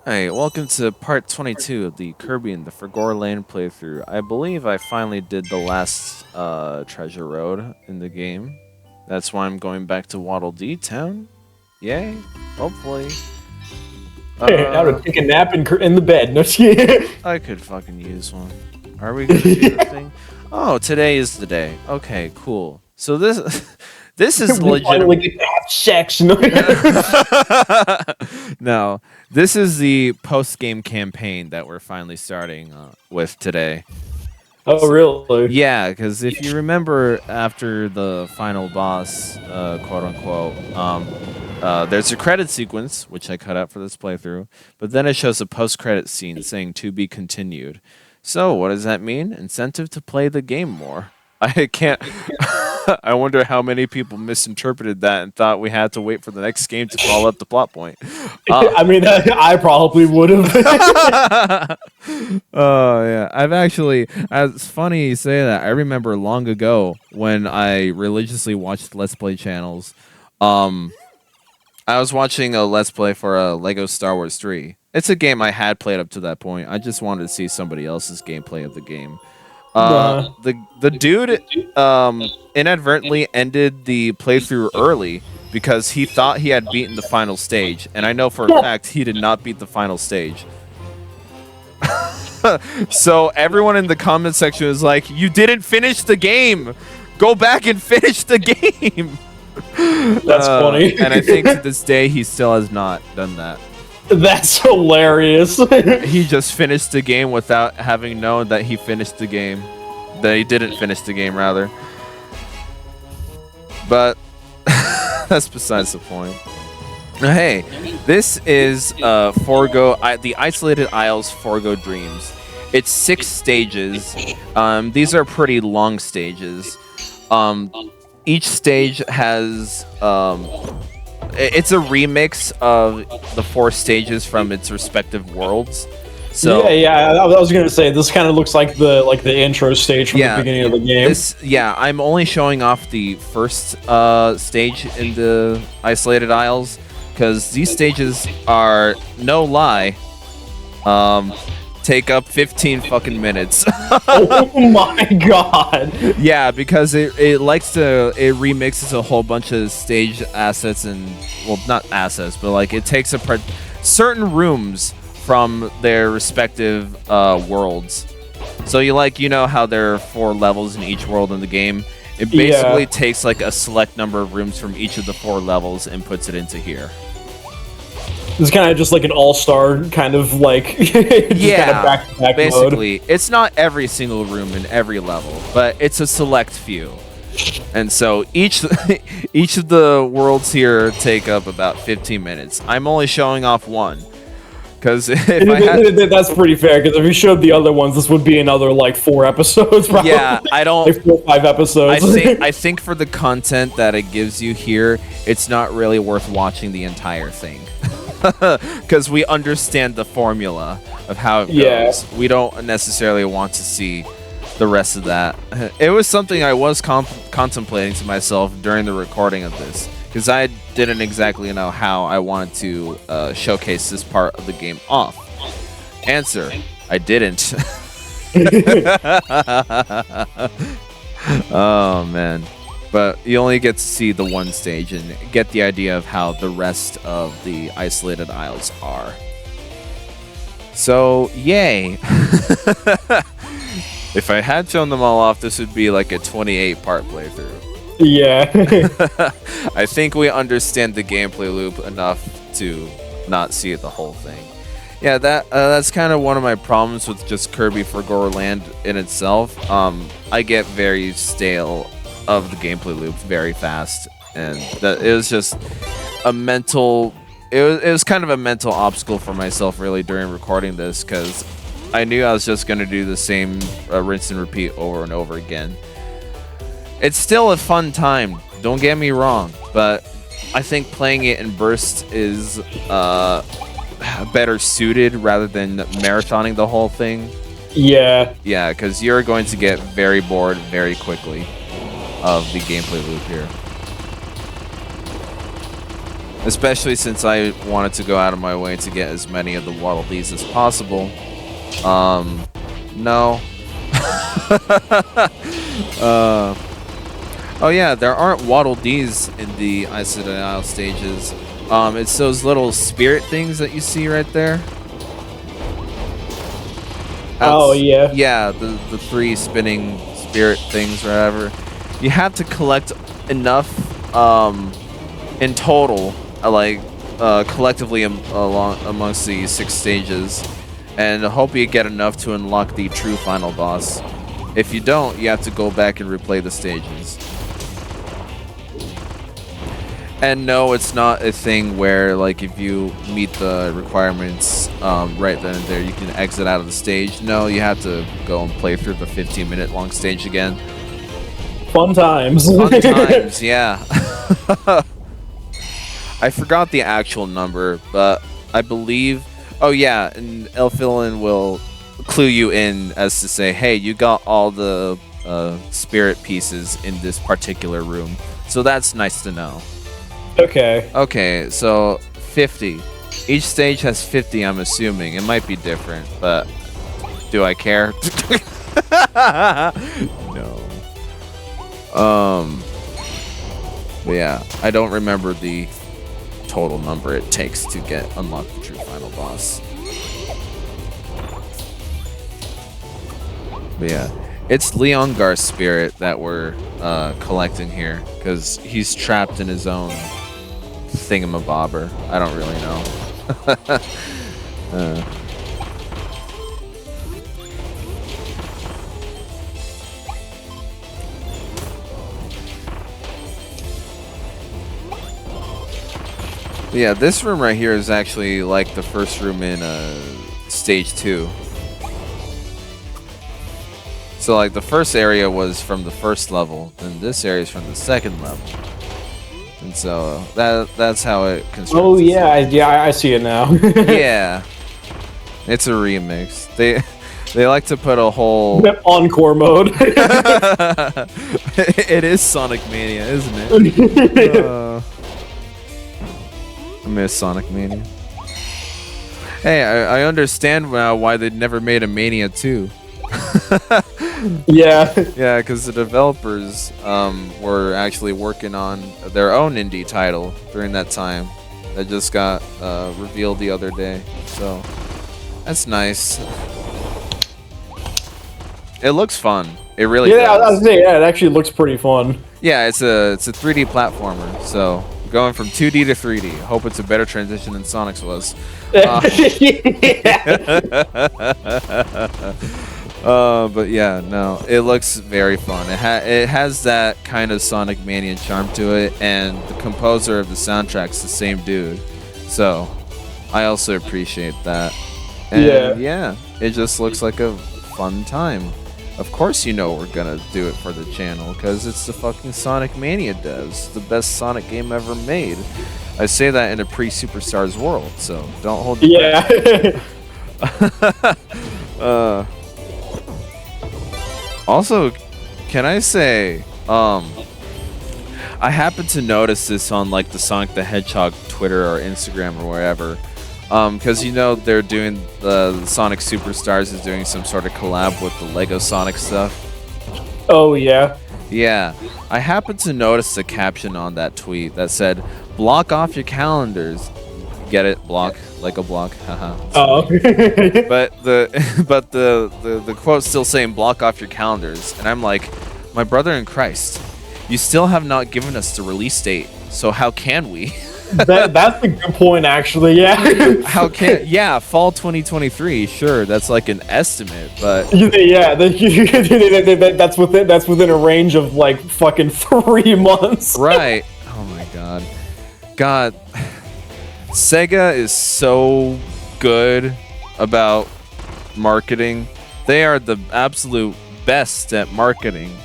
Hey, welcome to part 22 of the Kirby and the Forgotten Land playthrough. I believe I finally did the last treasure road in the game. That's why I'm going back to Waddle Dee Town. Yay, hopefully. Now to take a nap in the bed. No, I could fucking use one. Are we gonna do the thing? Oh, today is the day. Okay, cool. So this this is we finally legitimate. get to have sex. No, this is the post-game campaign that we're finally starting with today. Oh, really? Yeah, because if you remember, after the final boss, quote unquote, there's a credit sequence which I cut out for this playthrough, but then it shows a post-credit scene saying "to be continued." So what does that mean? Incentive to play the game more. I can't. I wonder how many people misinterpreted that and thought we had to wait for the next game to follow up the plot point. I mean, I probably would have. Oh yeah, I've actually. It's funny you say that. I remember long ago when I religiously watched Let's Play channels. Um, I was watching a Let's Play for Lego Star Wars 3. It's a game I had played up to that point. I just wanted to see somebody else's gameplay of the game. The dude inadvertently ended the playthrough early because he thought he had beaten the final stage, and I know for a fact he did not beat the final stage. So everyone in the comment section is like, "You didn't finish the game. Go back and finish the game." That's funny. And I think to this day he still has not done that. That's hilarious. He just finished the game without having known that he finished the game. That he didn't finish the game, rather. But that's besides the point. Hey, this is the Isolated Isles Forgo Dreams. It's 6 stages. These are pretty long stages. Each stage has it's a remix of the 4 stages from its respective worlds. So yeah. I was gonna say this kind of looks like the intro stage from the beginning of the game. I'm only showing off the first stage in the Isolated Isles because these stages are, no lie, take up 15 fucking minutes. Oh my god. Yeah, because it remixes a whole bunch of stage assets and, well, not assets, but like it takes certain rooms from their respective worlds. So you know how there are 4 levels in each world in the game? It basically takes like a select number of rooms from each of the 4 levels and puts it into here. It's kind of just like an all-star kind of like yeah, back-to-back basically mode. It's not every single room in every level, but it's a select few. And so each of the worlds here take up about 15 minutes. I'm only showing off one. Because if I had... That's pretty fair, because if you showed the other ones, this would be another, like, 4 episodes, probably. Yeah, I don't... Like 4 or 5 episodes. I think for the content that it gives you here, it's not really worth watching the entire thing. Because we understand the formula of how it goes. We don't necessarily want to see the rest of that. It was something I was contemplating to myself during the recording of this. Because I didn't exactly know how I wanted to showcase this part of the game off. Answer: I didn't. Oh man. But you only get to see the one stage and get the idea of how the rest of the Isolated Isles are. So, yay! If I had shown them all off, this would be like a 28-part playthrough. Yeah. I think we understand the gameplay loop enough to not see the whole thing. Yeah, that's kind of one of my problems with just Kirby Forgotten Land in itself. I get very stale of the gameplay loop very fast, and it was just a mental... It was kind of a mental obstacle for myself, really, during recording this, because I knew I was just going to do the same rinse and repeat over and over again. It's still a fun time, don't get me wrong, but I think playing it in bursts is better suited rather than marathoning the whole thing. Yeah. Yeah, because you're going to get very bored very quickly of the gameplay loop here. especially since I wanted to go out of my way to get as many of the Waddle Dees as possible. No. Oh yeah, there aren't Waddle Dees in the Ice of Denial stages. It's those little spirit things that you see right there. Oh yeah. Yeah, the 3 spinning spirit things, or whatever. You have to collect enough in total, collectively amongst the 6 stages, and I hope you get enough to unlock the true final boss. If you don't, you have to go back and replay the stages. And no, it's not a thing where, like, if you meet the requirements right then and there, you can exit out of the stage. No, you have to go and play through the 15-minute long stage again. Fun times. Fun times, yeah. I forgot the actual number, but I believe... Oh, yeah, and Elfilin will clue you in as to say, hey, you got all the spirit pieces in this particular room. So that's nice to know. Okay. Okay, so 50. Each stage has 50, I'm assuming. It might be different, but do I care? No. But yeah, I don't remember the total number it takes to unlock the true final boss. But yeah, it's Leongar's spirit that we're collecting here, because he's trapped in his own thingamabobber. I don't really know. Yeah, this room right here is actually like the first room in stage 2. So like the first area was from the first level, and this area is from the second level. And so that's how it constructs. Oh yeah, I see it now. Yeah, it's a remix. They like to put a whole encore mode. It is Sonic Mania, isn't it? I miss Sonic Mania. Hey, I understand now why they never made a Mania 2. Yeah. Yeah, because the developers were actually working on their own indie title during that time. That just got revealed the other day. So that's nice. It looks fun. It really does. I was saying, yeah, it actually looks pretty fun. Yeah, it's a 3D platformer. So going from 2D to 3D. Hope it's a better transition than Sonic's was. But yeah, no, it looks very fun. It has that kind of Sonic Mania charm to it, and the composer of the soundtrack's the same dude. So I also appreciate that. And yeah, it just looks like a fun time. Of course you know we're gonna do it for the channel, because it's the fucking Sonic Mania devs. The best Sonic game ever made. I say that in a pre-Superstars world, so don't hold your breath. Also, can I say, I happened to notice this on like the Sonic the Hedgehog Twitter or Instagram or wherever, because you know they're doing the Sonic Superstars is doing some sort of collab with the Lego Sonic stuff. Oh yeah. Yeah, I happened to notice the caption on that tweet that said, "Block off your calendars." Get it? Block, Lego block. Haha. Oh. But the quote's still saying block off your calendars, and I'm like, my brother in Christ, you still have not given us the release date, so how can we? That's a good point, actually. Yeah. How can? Yeah, fall 2023. Sure, that's like an estimate, but yeah, that's within a range of like fucking 3 months. Right. Oh my god. God. Sega is so good about marketing. They are the absolute best at marketing.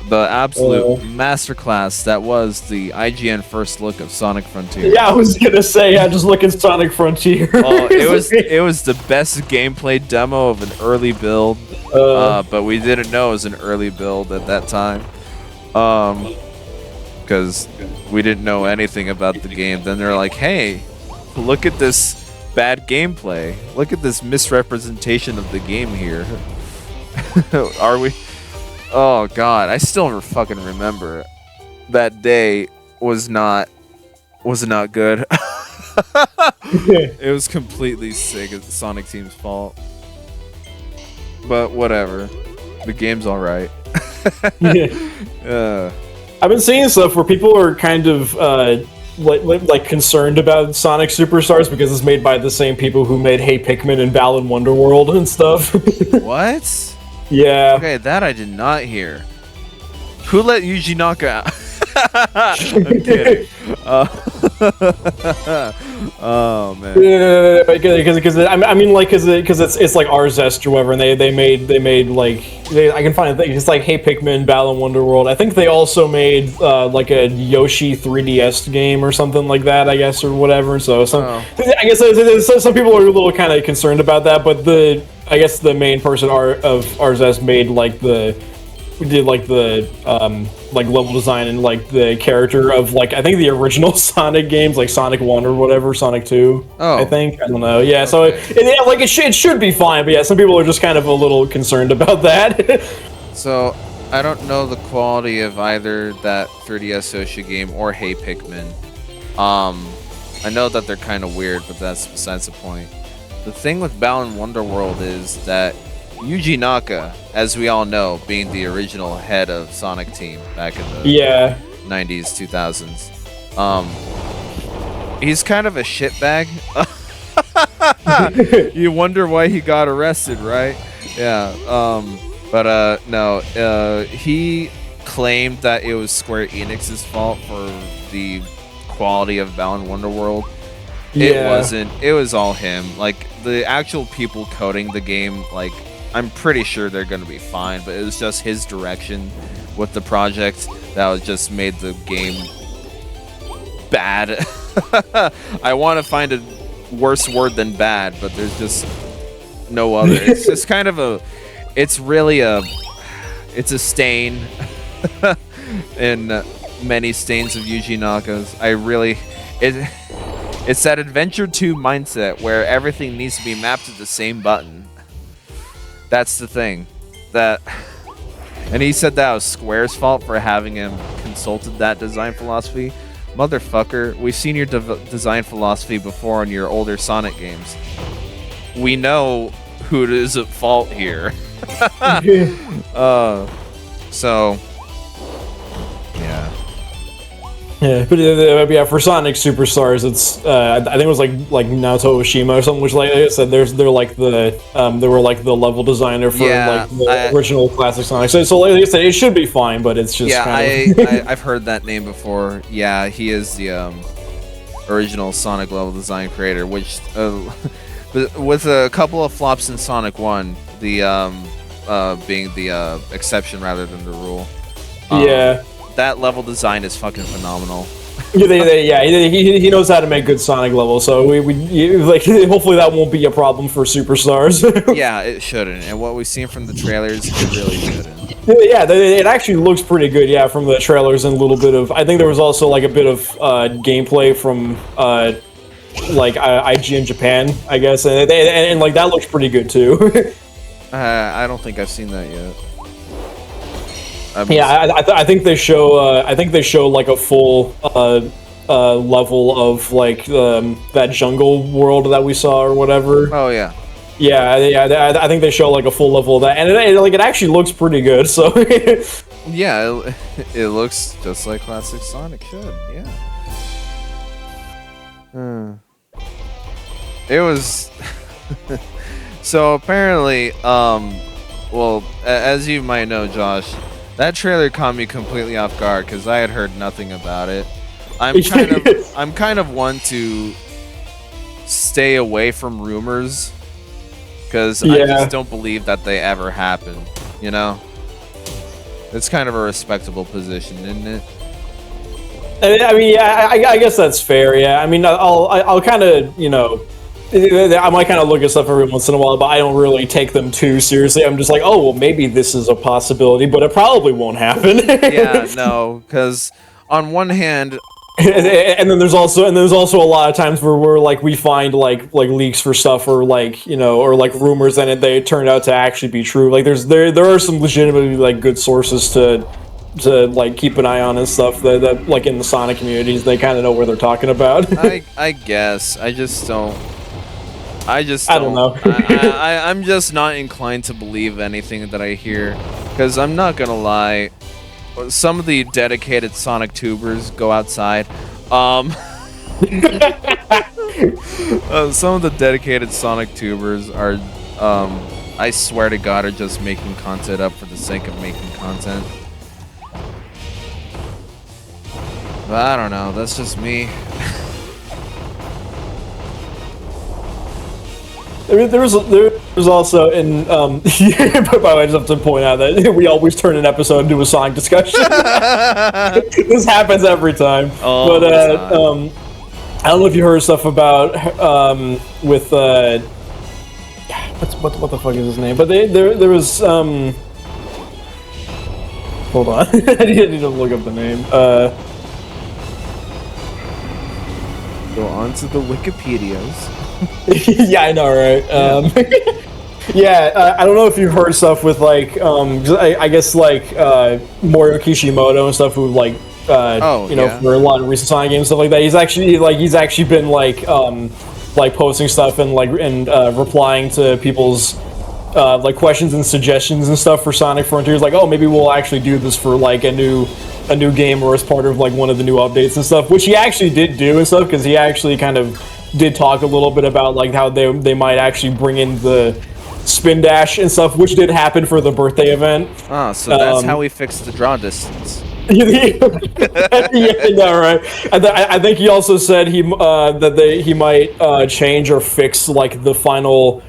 The absolute masterclass that was the IGN first look of Sonic Frontier. Yeah, I was gonna say, just look at Sonic Frontier. Oh, it was the best gameplay demo of an early build, but we didn't know it was an early build at that time. Because because we didn't know anything about the game. Then they're like, hey, look at this bad gameplay. Look at this misrepresentation of the game here. Are we? Oh god, I still fucking remember that day was not good. It was completely Sonic Team's fault. But whatever. The game's alright. I've been seeing stuff where people are kind of like concerned about Sonic Superstars because it's made by the same people who made Hey Pikmin and Balan Wonderworld and stuff. What? Yeah. Okay, that I did not hear. Who let Yuji Naka out? I'm kidding. Oh man. Because I mean like because it's like Arzest or whatever, and they made like I can find it. It's like Hey Pikmin, Balan Wonderworld. I think they also made like a Yoshi 3DS game or something like that, I guess, or whatever. So I guess some people are a little kind of concerned about that, but I guess the main person of Arzest made like like level design and like the character of like I think the original Sonic games, like Sonic 1 or whatever, Sonic 2. Oh. I think. I don't know. Yeah, okay. So it should be fine, but yeah, some people are just kind of a little concerned about that. So I don't know the quality of either that 3DS Yoshi game or Hey Pikmin. I know that they're kind of weird, but that's besides the point. The thing with Balan Wonderworld is that Yuji Naka, as we all know, being the original head of Sonic Team back in the 90s, 2000s, he's kind of a shitbag. You wonder why he got arrested, right? Yeah. No. He claimed that it was Square Enix's fault for the quality of Balan Wonderworld. It wasn't. It was all him. Like, the actual people coding the game, like, I'm pretty sure they're going to be fine, but it was just his direction with the project that was just made the game bad. I want to find a worse word than bad, but there's just no other. It's just kind of it's a stain in many stains of Yuji Naka's. It's that Adventure 2 mindset where everything needs to be mapped to the same button. That's the thing. And he said that was Square's fault for having him consulted that design philosophy. Motherfucker, we've seen your design philosophy before in your older Sonic games. We know who is at fault here. So, yeah. Yeah, but yeah, for Sonic Superstars, it's I think it was like Naoto Oshima or something. Which, like I said, they were like the level designer for like the original classic Sonic. So like I said, it should be fine, but it's just I've heard that name before. Yeah, he is the original Sonic level design creator, which with a couple of flops in Sonic 1, the being the exception rather than the rule. That level design is fucking phenomenal. He knows how to make good Sonic levels, so we like hopefully that won't be a problem for Superstars. Yeah, it shouldn't. And what we've seen from the trailers, it really shouldn't. Yeah, it actually looks pretty good. Yeah, from the trailers and a little bit of. I think there was also like a bit of gameplay from like IGN Japan, I guess, and like that looks pretty good too. I don't think I've seen that yet. I think they show. I think they show like a full level of like that jungle world that we saw or whatever. Oh yeah. Yeah. I think they show like a full level of that, and it actually looks pretty good. So. Yeah, it looks just like classic Sonic should. Yeah. It was. So apparently, well, as you might know, Josh. That trailer caught me completely off guard because I had heard nothing about it. I'm kind of one to stay away from rumors because I just don't believe that they ever happen. You know, it's kind of a respectable position, isn't it? I mean, I guess that's fair. Yeah, I mean, I'll kind of I might kind of look at stuff every once in a while, but I don't really take them too seriously. I'm just like, oh, well, maybe this is a possibility, but it probably won't happen. Yeah, no, because on one hand, and then there's also a lot of times where we find like leaks for stuff or like or like rumors and they turned out to actually be true. Like there are some legitimately like good sources to like keep an eye on and stuff that like in the Sonic communities they kind of know where they're talking about. I guess I don't know. I'm just not inclined to believe anything that I hear, because I'm not gonna lie, some of the dedicated Sonic tubers go outside. Some of the dedicated Sonic tubers are, I swear to God, are just making content up for the sake of making content. But I don't know, that's just me. There was also in by the way, I just have to point out that we always turn an episode into a Sonic discussion. This happens every time. Oh, but I don't know if you heard stuff about with what the fuck is his name? But there was hold on, I need to look up the name. Go on to the Wikipedias. Yeah, I know, right? Yeah, I don't know if you've heard stuff with like, I guess like Morio Kishimoto and stuff who like, for a lot of recent Sonic games and stuff like that. He's actually been like posting stuff and replying to people's like questions and suggestions and stuff for Sonic Frontiers. Like, oh, maybe we'll actually do this for like a new game or as part of like one of the new updates and stuff, which he actually did do and stuff, because he actually kind of did talk a little bit about like how they might actually bring in the spin dash and stuff, which did happen for the birthday event. Ah, so that's how we fixed the draw distance. Yeah, no, right. I think he also said he might change or fix like the final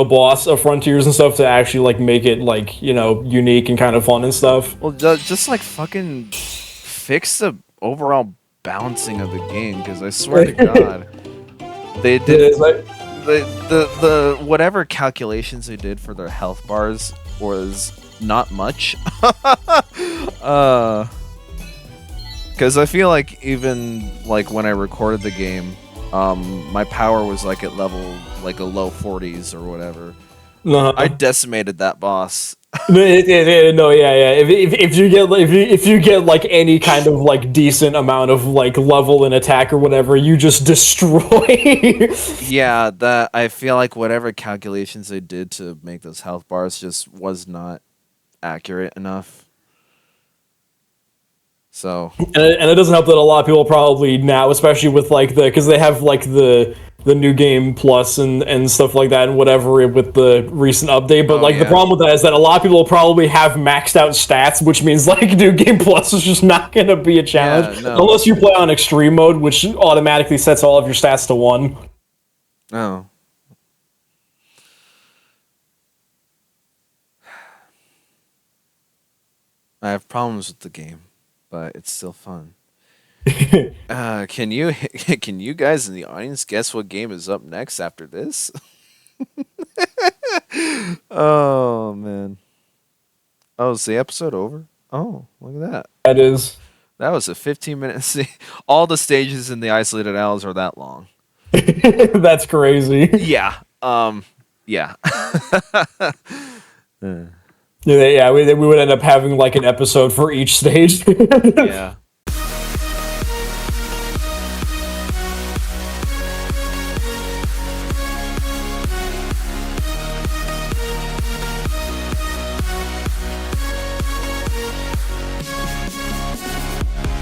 boss of Frontiers and stuff to actually like make it like unique and kind of fun and stuff. Well, just like fucking fix the overall balancing of the game, because I swear to God, they did the whatever calculations they did for their health bars was not much. Because I feel like even like when I recorded the game, my power was like at level like a low 40s or whatever. I decimated that boss. No, yeah. If you get like any kind of like decent amount of like level and attack or whatever, you just destroy. Yeah, that I feel like whatever calculations they did to make those health bars just was not accurate enough. So and it doesn't help that a lot of people probably now, especially with like because they have like the new game plus and stuff like that and whatever with the recent update, but the problem with that is that a lot of people probably have maxed out stats, which means like new game plus is just not going to be a challenge unless you play on extreme mode, which automatically sets all of your stats to 1. Oh. I have problems with the game, but it's still fun. Can you guys in the audience guess what game is up next after this? Oh man. Oh, is the episode over? Oh, look at that. That was a 15-minute. See, all the stages in the isolated isles are that long. That's crazy. Yeah. Yeah. Yeah, we would end up having like an episode for each stage. Yeah.